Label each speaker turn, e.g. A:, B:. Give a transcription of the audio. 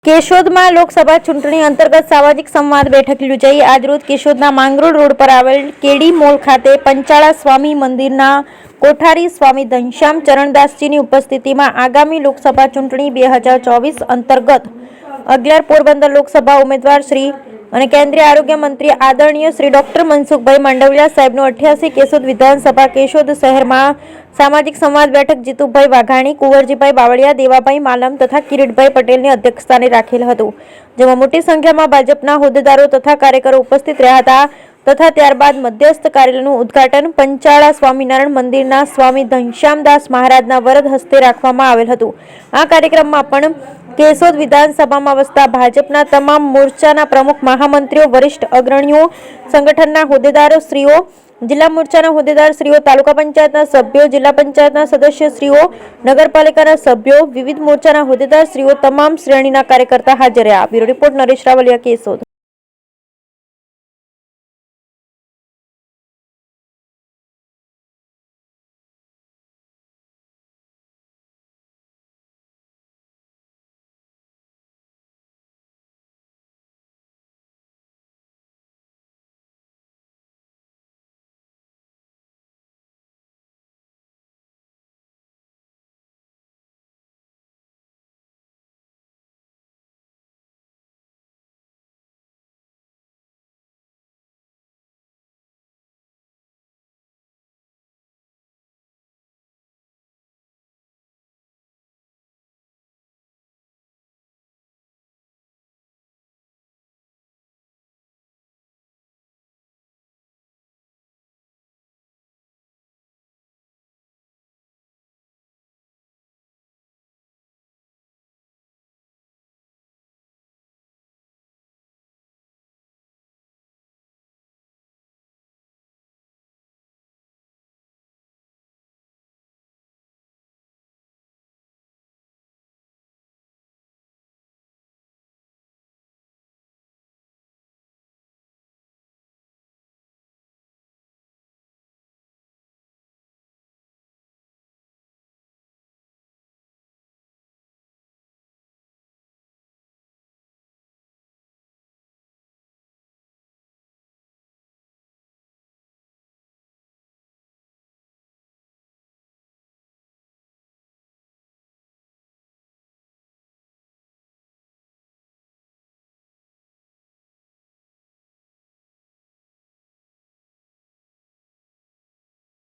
A: કેશોદમાં લોકસભા ચૂંટણી અંતર્ગત સામાજિક સંવાદ બેઠક યોજાઈ। આજરોજ કેશોદના માંગરોળ રોડ પર આવેલ કેડી મોલ ખાતે પંચાળા સ્વામી મંદિરના કોઠારી સ્વામી ઘનશ્યામ ચરણદાસજીની ઉપસ્થિતિમાં આગામી લોકસભા ચૂંટણી 2024 અંતર્ગત અગિયાર પોરબંદર લોકસભા ઉમેદવાર શ્રી અને કેન્દ્રીય આરોગ્ય મંત્રી આદરણીય શ્રી ડોક્ટર મનસુખભાઈ માંડવિયા સાહેબનું 88 કેશોદ વિધાનસભા કેશોદ શહેરમાં સામાજિક સંવાદ બેઠક જીતુભાઈ વાઘાણી, કુંવરજીભાઈ બાવળિયા, દેવાભાઈ માલમ તથા કિરીટભાઈ પટેલની અધ્યક્ષસ્થાને રાખેલ હતું, જેમાં મોટી સંખ્યામાં ભાજપના હોદ્દેદારો તથા કાર્યકરો ઉપસ્થિત રહ્યા હતા તથા ત્યારબાદ મધ્યસ્થ કાર્યાલયનું ઉદ્ઘાટન પંચાળા સ્વામિનારાયણ મંદિરના સ્વામી ઘનશ્યામદાસ મહારાજના વરદ હસ્તે રાખવામાં આવેલ હતું। આ કાર્યક્રમમાં પણ કેશોદ વિધાનસભામાં વસતા ભાજપના તમામ મોરચાના પ્રમુખ, મહામંત્રીઓ, વરિષ્ઠ અગ્રણીઓ, સંગઠનના હોદ્દેદારો શ્રીઓ, જિલ્લા મોરચાના હોદ્દેદાર શ્રીઓ, તાલુકા પંચાયતના સભ્યો, જિલ્લા પંચાયતના સદસ્ય શ્રીઓ, નગરપાલિકાના સભ્યો, વિવિધ મોરચાના હોદ્દેદાર શ્રીઓ, તમામ શ્રેણીના કાર્યકર્તા હાજર રહ્યા। Bureau report Naresh Ravalia, Keshod.